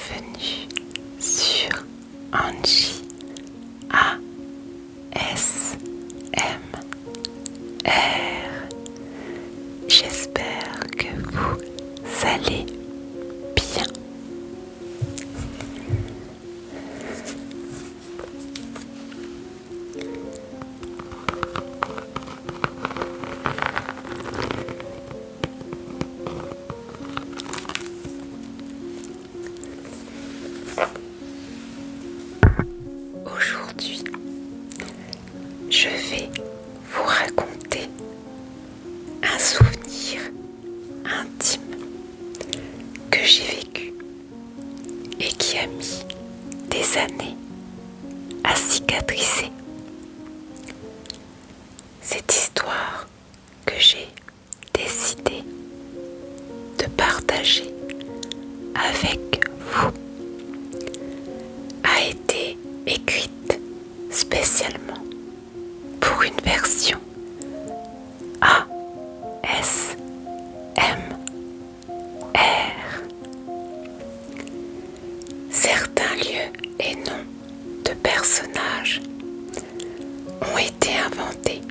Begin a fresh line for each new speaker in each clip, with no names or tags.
bienvenue sur Angie ASMR. J'espère que vous allez bien. Aujourd'hui, je vais vous raconter un souvenir intime que j'ai vécu et qui a mis des années à cicatriser. Cette histoire que j'ai décidé de partager avec vous a été écrite spécialement pour une version ASMR. Certains lieux et noms de personnages ont été inventés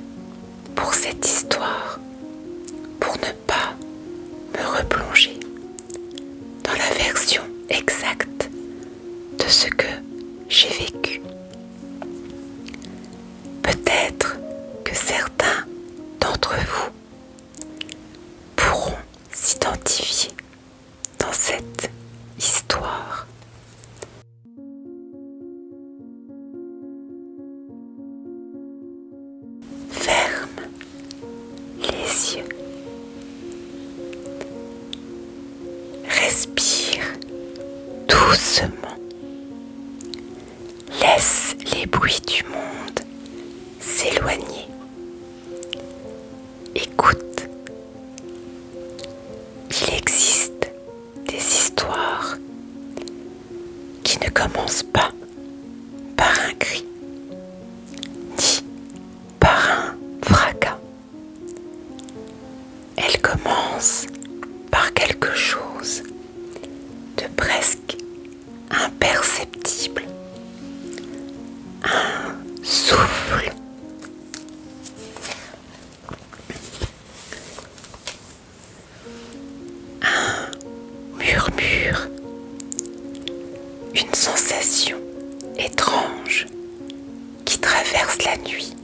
pour cette histoire, pour ne pas me replonger dans la version exacte de ce que j'ai vécu. Peut-être que certains d'entre vous pourront s'identifier dans cette histoire. Ferme les yeux. Respire doucement. Laisse les bruits du monde s'éloigner. Écoute. Il existe des histoires qui ne commencent pas par un cri, ni par un fracas. Elles commencent par quelque chose de presque imperceptible. Un souffle. Un murmure. Une sensation étrange qui traverse la nuit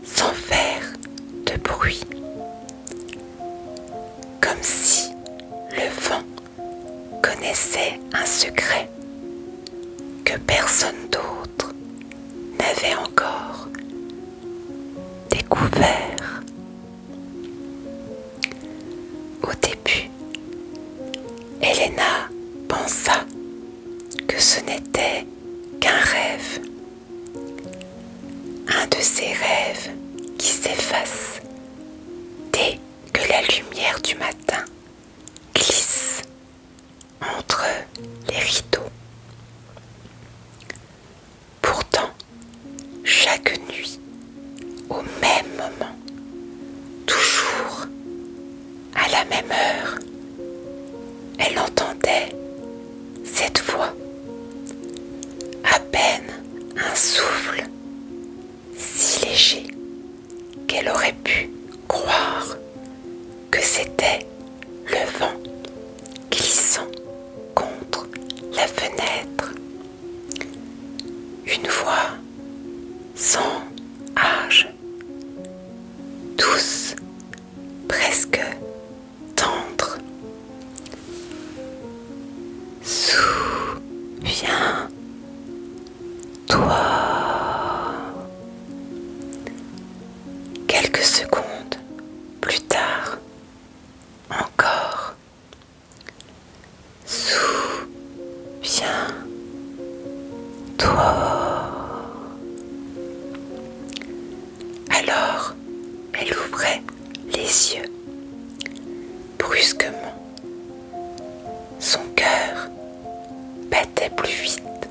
sans faire de bruit. Comme si le vent connaissait un secret que personne d'autre n'avait encore découvert. Au début, Elena pensa que ce n'était qu'un rêve, un de ces rêves qui s'effacent dès que la lumière du matin glisse entre les rideaux. Pourtant, chaque nuit, au même moment, toujours à la même heure, elle entendait cette voix, à peine un souffle, si léger qu'elle aurait pu croire que c'était le vent glissant contre la fenêtre. Une voix sans âge, douce, presque tendre. Souviens-toi. Quelques secondes plus tard, encore. Souviens-toi. Alors, elle ouvrait les yeux. Brusquement, son cœur battait plus vite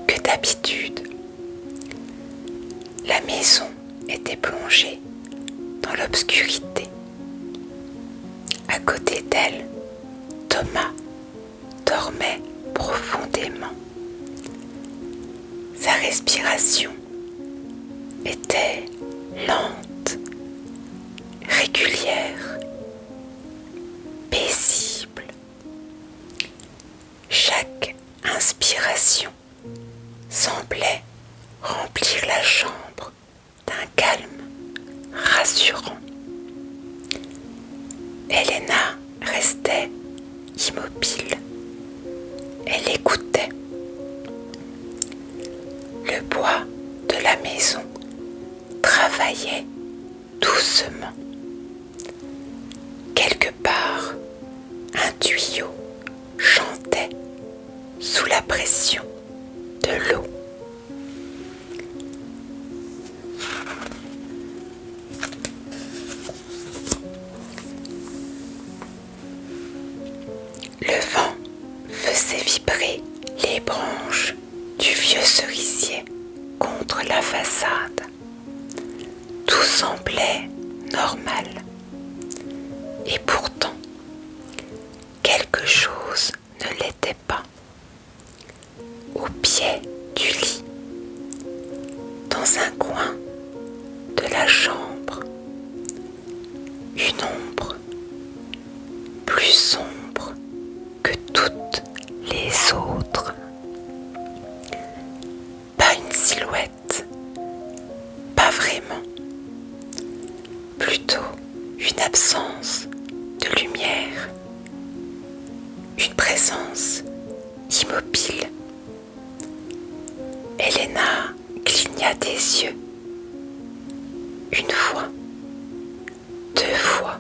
que d'habitude. La maison était plongée dans l'obscurité. À côté d'elle, Thomas dormait profondément. Sa respiration était lente, régulière, paisible. Chaque inspiration semblait remplir la chambre d'un calme rassurant. Elena restait immobile. Elle écoutait. Le bois de la maison travaillait doucement. Quelque part, un tuyau chantait sous la pression de l'eau. Le vent faisait vibrer les branches du vieux cerisier contre la façade. Tout semblait normal. Et pourtant, quelque chose ne l'était pas. Au pied du lit, dans un coin de la chambre, une ombre plus sombre que toutes les autres. Pas une silhouette, pas vraiment. Plutôt une absence de lumière, une présence immobile. Elena cligna des yeux. Une fois, deux fois.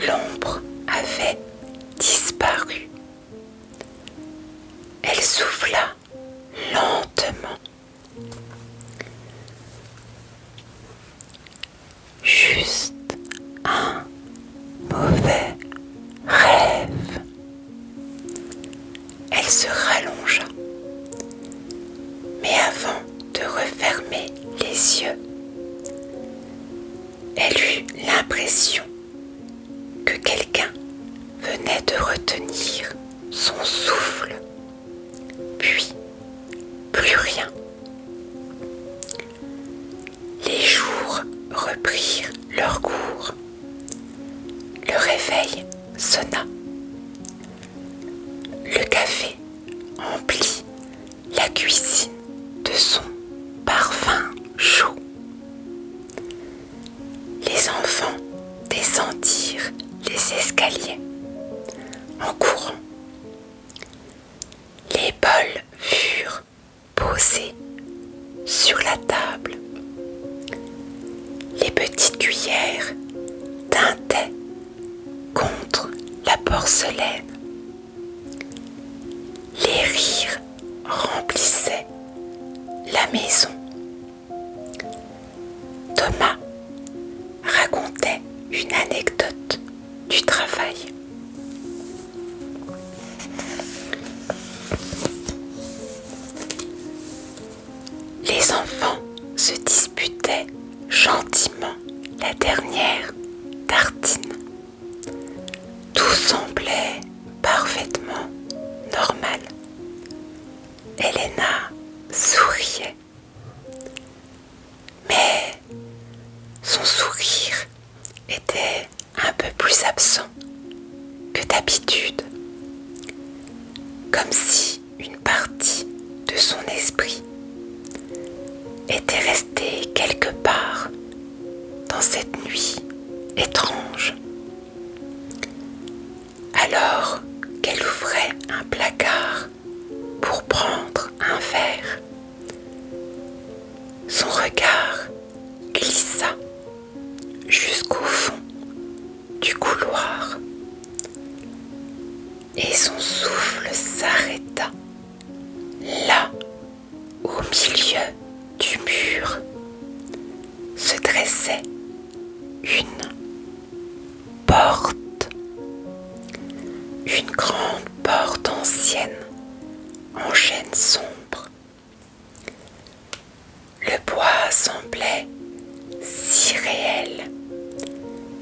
L'ombre avait disparu. Elle souffla lentement. Juste un mauvais rêve. Elle se rallongea. Mais avant de refermer les yeux, elle eut l'impression que quelqu'un venait de retenir son souffle. Puis, plus rien. Les jours reprirent leur cours. Le réveil sonna. Le café emplit la cuisine de son parfum chaud. Les enfants descendirent les escaliers en courant. Les bols furent posés sur la table. Les petites cuillères tintaient contre la porcelaine. Les rires remplissaient la maison. Thomas racontait une anecdote du travail. Les enfants se disputaient gentiment la dernière tartine. Tout semblait parfaitement normal. Elena souriait. Mais son sourire était un peu plus absent que d'habitude. Comme si une partie de son esprit était restée quelque part dans cette nuit étrange. Alors qu'elle ouvrait un placard pour prendre un verre, son regard glissa jusqu'au fond du couloir et son souffle s'arrêta là, au milieu du mur, se dressait une porte, une grande porte ancienne en chêne sombre. Le bois semblait si réel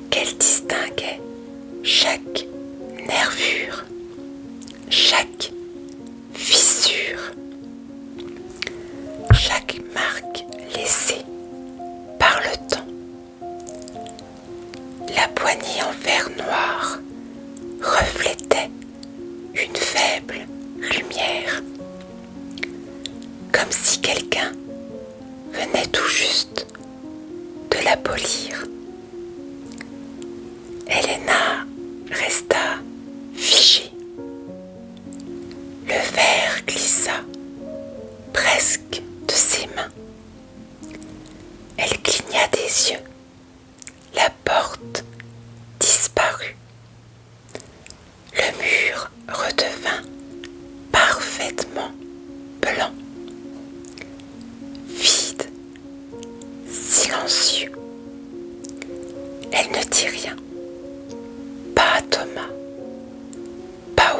qu'elle distinguait chaque nervure, chaque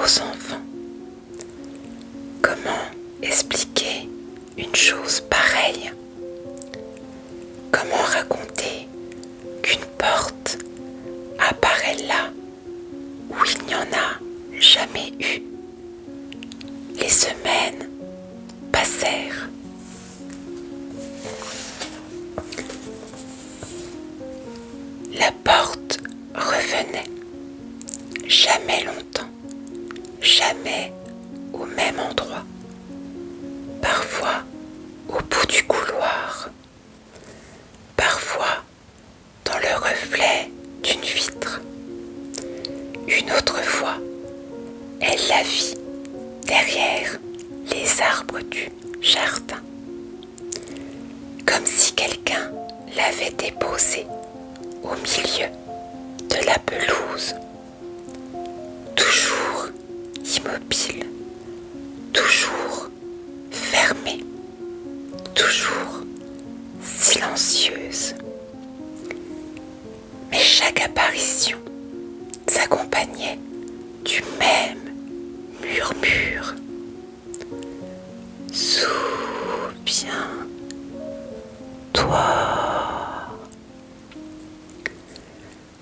aux enfants. Comment expliquer une chose pareille? Comment raconter qu'une porte apparaît là où il n'y en a jamais eu? Les semaines passèrent. La porte revenait, jamais longtemps, jamais au même endroit, parfois au bout du couloir, parfois dans le reflet d'une vitre. Une autre fois, elle la vit derrière les arbres du jardin, comme si quelqu'un l'avait déposée au milieu de la pelouse, toujours immobile, toujours fermée, toujours silencieuse. Mais chaque apparition s'accompagnait du même murmure. Souviens-toi.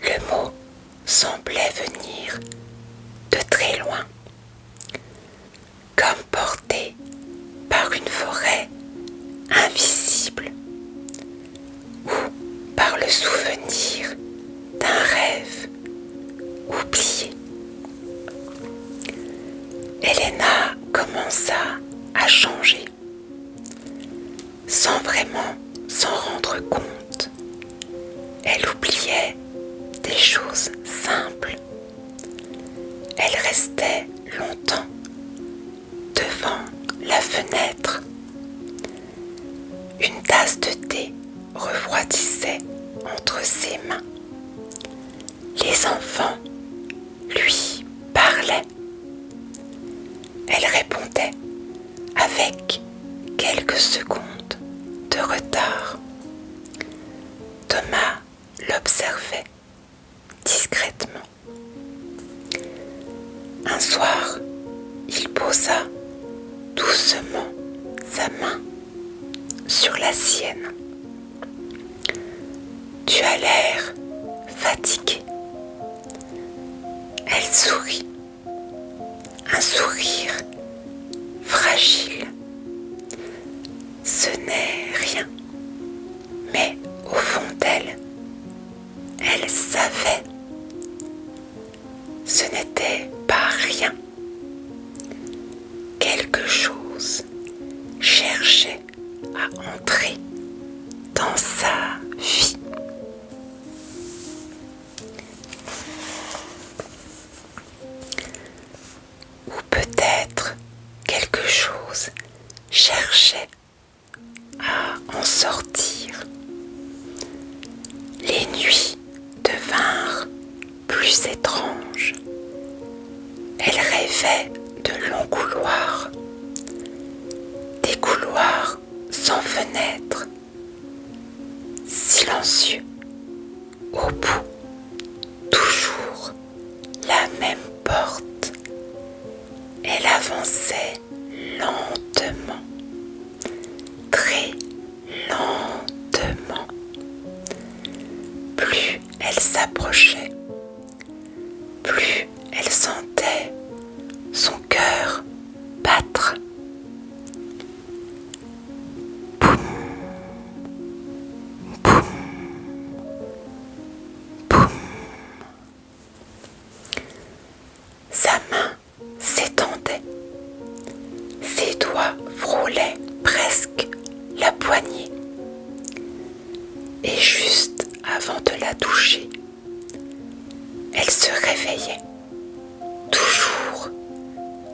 Le mot semblait venir de très loin, comme porté par une forêt invisible ou par le souvenir d'un rêve oublié. Elena commença à changer, sans vraiment s'en rendre compte. Elle oubliait des choses simples. Elle restait longtemps devant la fenêtre. Une tasse de thé refroidissait entre ses mains. Les enfants lui parlaient. Elle répondait avec quelques secondes de retard. Thomas l'observait discrètement. Un soir, il posa doucement sa main sur la sienne. « Tu as l'air fatiguée. » Elle sourit. Un sourire fragile. Ce n'est rien, mais au fond d'elle, elle savait. Ce n'était pas rien. Quelque chose cherchait à entrer dans sa vie. Ou peut-être quelque chose cherchait à en sortir. Les nuits devinrent plus étranges. Elle rêvait de longs couloirs, des couloirs sans fenêtre, silencieux, au bout, toujours la même porte. Elle avançait lentement, très lentement. Plus elle s'approchait, plus elle sentait son cœur battre. Boum, boum, boum. Sa main s'étendait, ses doigts frôlaient presque la poignée. Et juste avant de la toucher, elle se réveillait, toujours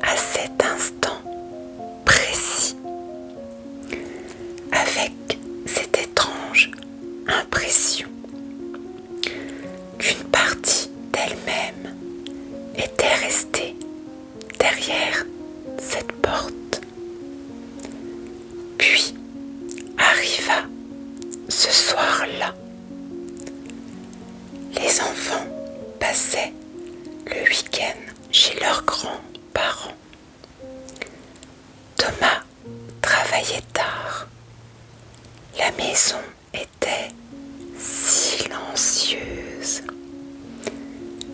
à cet instant précis, avec cette étrange impression qu'une partie d'elle-même était restée derrière cette porte. Puis arriva ce soir-là. Les enfants passaient le week-end chez leurs grands parents. Thomas travaillait tard. La maison était silencieuse,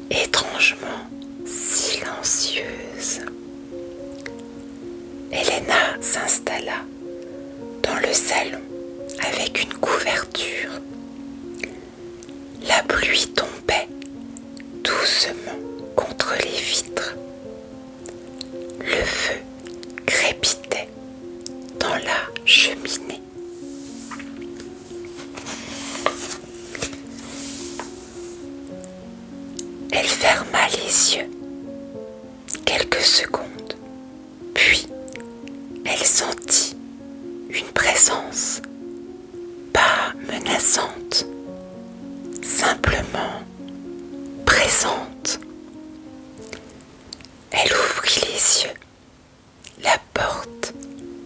étrangement silencieuse. Elena s'installa dans le salon avec une couverture. La pluie tombait doucement contre les vitres. Le feu crépitait dans la cheminée. Elle ferma les yeux quelques secondes, puis elle sentit une présence, pas menaçante, simplement présente. Elle ouvrit les yeux. La porte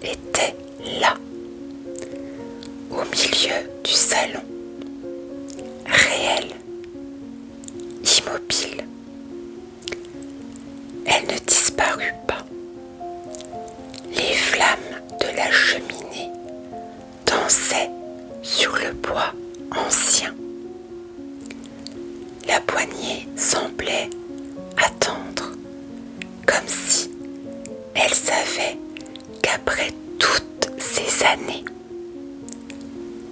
était là, au milieu du salon, réelle, immobile. Elle ne disparut pas. Les flammes de la cheminée dansaient sur le bois ancien. La poignée semblait attendre, comme si elle savait qu'après toutes ces années,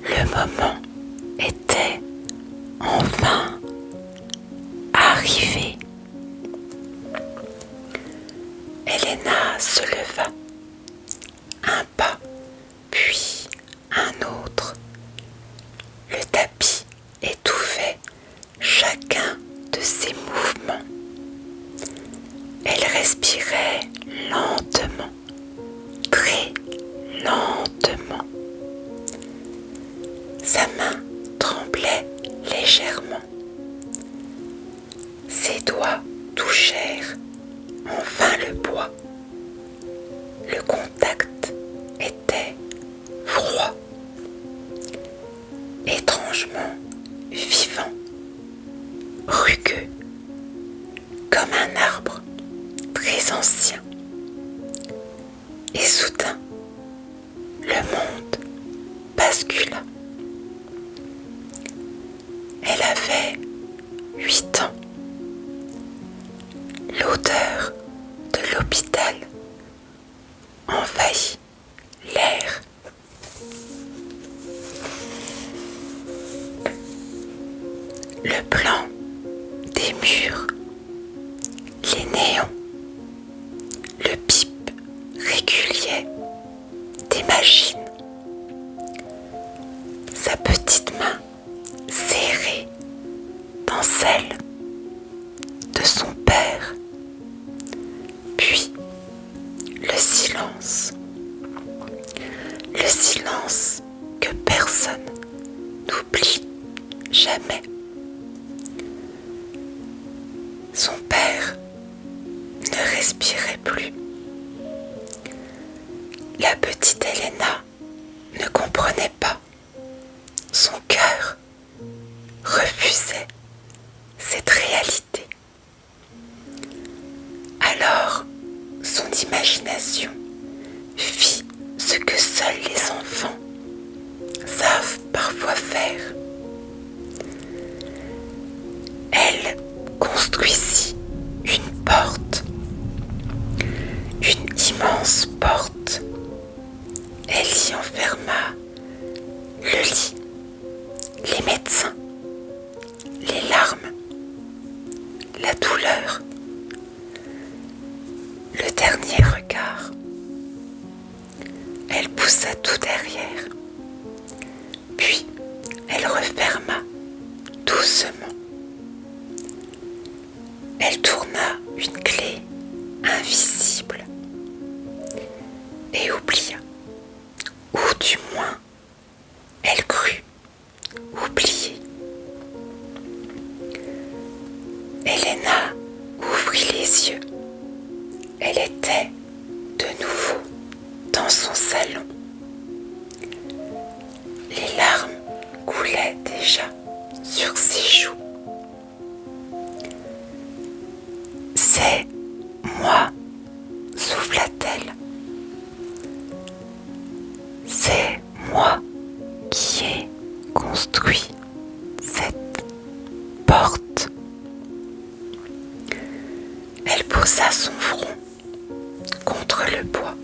le moment était enfin arrivé. Elena se leva, un pas, puis un autre. Le tapis étouffait chacun de ses mouvements. Elle respirait lentement, très lentement. Sa main tremblait légèrement. Ses doigts touchèrent enfin le bois. Le contact était froid, étrangement vivant, rugueux, comme un arbre très ancien. Et soudain, le monde bascula. Elle avait 8 ans. L'odeur de l'hôpital envahit l'air. Le blanc des murs, les néons, le bip régulier des machines. Sa petite main serrée dans celle de son père. Puis le silence que personne n'oublie jamais. Son père ne respirait plus. La petite Elena ne comprenait pas. Son cœur refusait cette réalité. Alors, son imagination fit ce que seuls les enfants savent parfois faire. Elle construisit une porte, une immense porte. Elle y enferma le lit, les médecins, les larmes, la douleur, le dernier regard. Elle poussa tout derrière, puis elle referma doucement. Elle tourna une clé invisible et oublia, ou du moins, elle crut oublier. Elena ouvrit les yeux. Elle était de nouveau dans son salon. Les larmes coulaient déjà sur ses joues. C'est moi, appuya son front contre le bois.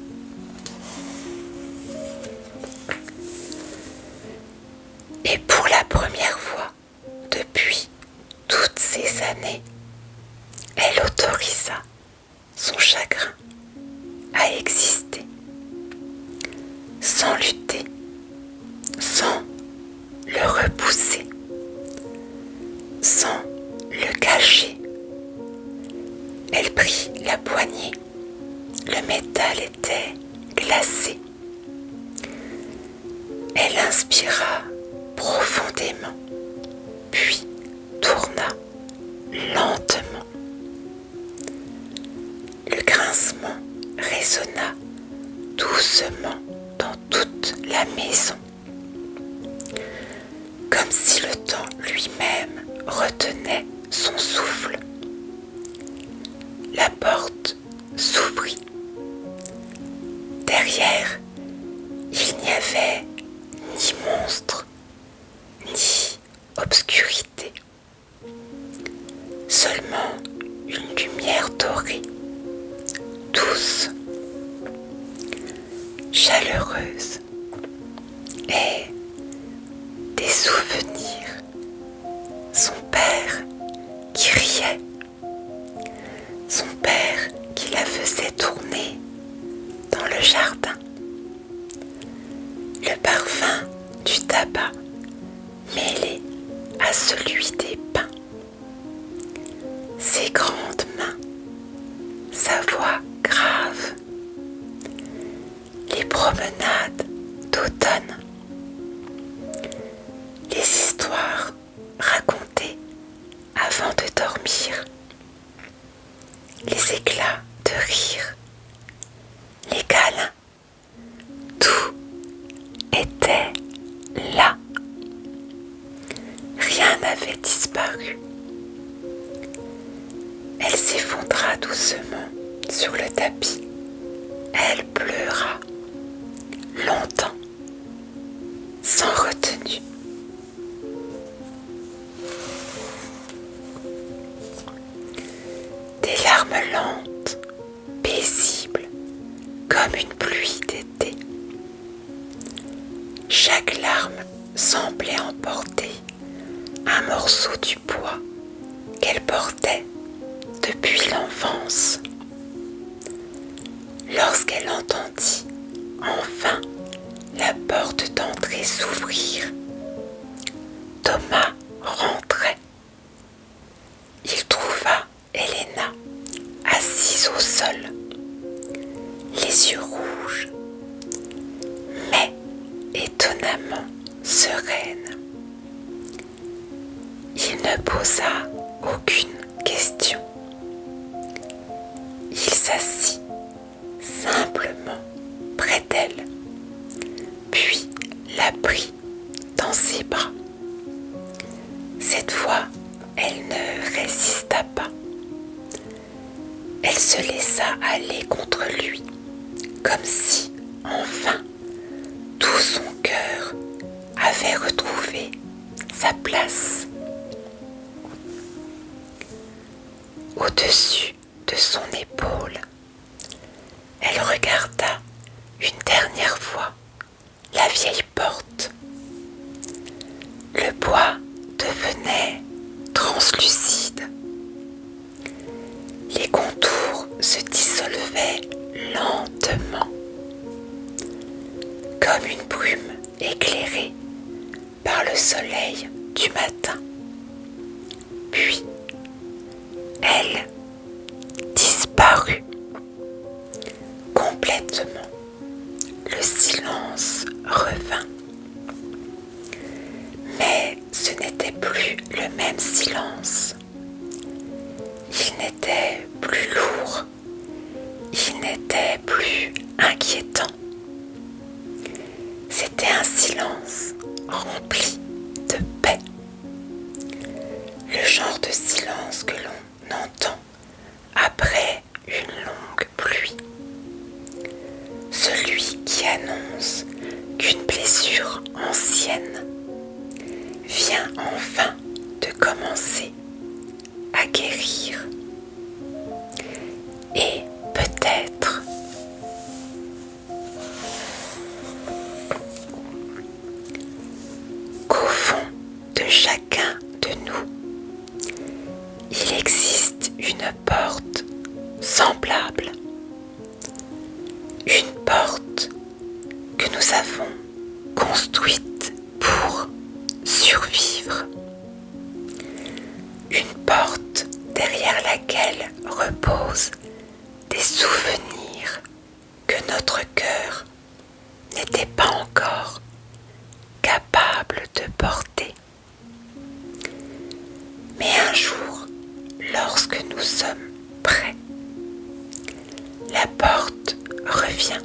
Et pour la première fois depuis toutes ces années, elle autorisa son chagrin à exister, sans lutter, sans le repousser, sans le cacher. Elle prit la poignée, le métal était glacé. Elle inspira profondément, puis tourna lentement. Le grincement résonna doucement dans toute la maison, comme si le temps lui-même retenait son souffle. La porte s'ouvrit. Derrière, il n'y avait ni monstre, ni obscurité, seulement une lumière dorée, douce, chaleureuse, et des souvenirs. Son père qui riait, son père qui la faisait tourner dans le jardin, le parfum du tabac mêlé à celui des pins, ses grandes mains, sa voix grave, les promenades d'automne, les histoires racontées avant de dormir, les éclats de rire, les câlins, tout était là. Rien n'avait disparu. Elle s'effondra doucement sur le tapis. Elle pleura longtemps, sans retenue. Des larmes lentes, paisibles, comme une pluie d'été. Chaque larme semblait emporter un morceau du poids qu'elle portait depuis l'enfance. Lorsqu'elle entendit enfin la porte d'entrée s'ouvrir, Thomas rentrait. Il trouva Helena assise au sol, les yeux rouges, mais étonnamment sereine. Il ne posa aucune question. Il s'assit simplement près d'elle, puis la prit dans ses bras. Cette fois, elle ne résista pas. Elle se laissa aller contre lui, comme si, enfin, tout son cœur avait retrouvé sa place. Au-dessus de son épaule, elle regarda une dernière fois la vieille porte. Le bois devenait translucide. Les contours se dissolvaient lentement, comme une brume éclairée par le soleil du matin. Puis, elle disparut complètement. Le silence revint. Mais ce n'était plus le même silence. Il n'était plus lourd. Il n'était plus inquiétant. C'était un silence rempli de paix. Le genre de silence que l'on entend après une longue pluie. Celui qui annonce qu'une blessure ancienne vient enfin de commencer à guérir. Et avons construite pour survivre. Une porte derrière laquelle reposent des souvenirs que notre cœur n'était pas encore capable de porter. Mais un jour, lorsque nous sommes prêts, la porte revient.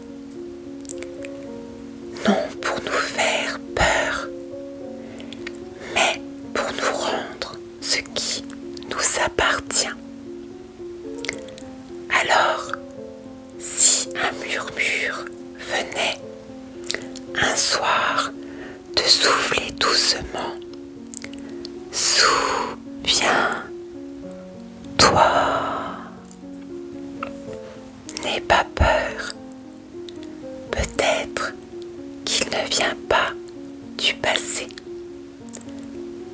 Non pour nous faire peur, mais pour nous rendre ce qui nous appartient. Alors, si un murmure venait un soir de souffler doucement, souviens-toi, n'aie pas peur, peut-être qu'il ne vient pas du passé,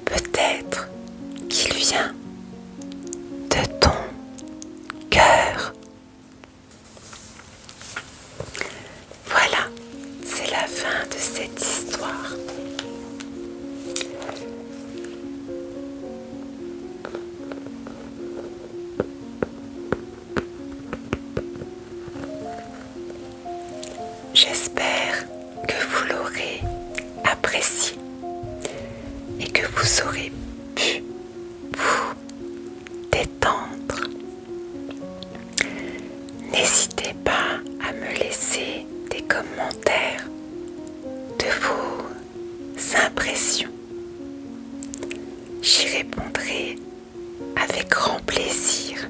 peut-être qu'il vient de ton cœur. Voilà, c'est la fin de cette histoire. J'espère que vous l'aurez apprécié et que vous aurez pu vous détendre. N'hésitez pas à me laisser des commentaires de vos impressions. J'y répondrai avec grand plaisir.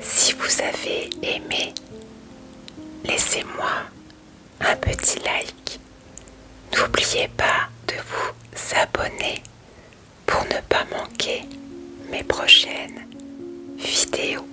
Si vous avez aimé, laissez-moi un petit like. N'oubliez pas de vous abonner pour ne pas manquer mes prochaines vidéos.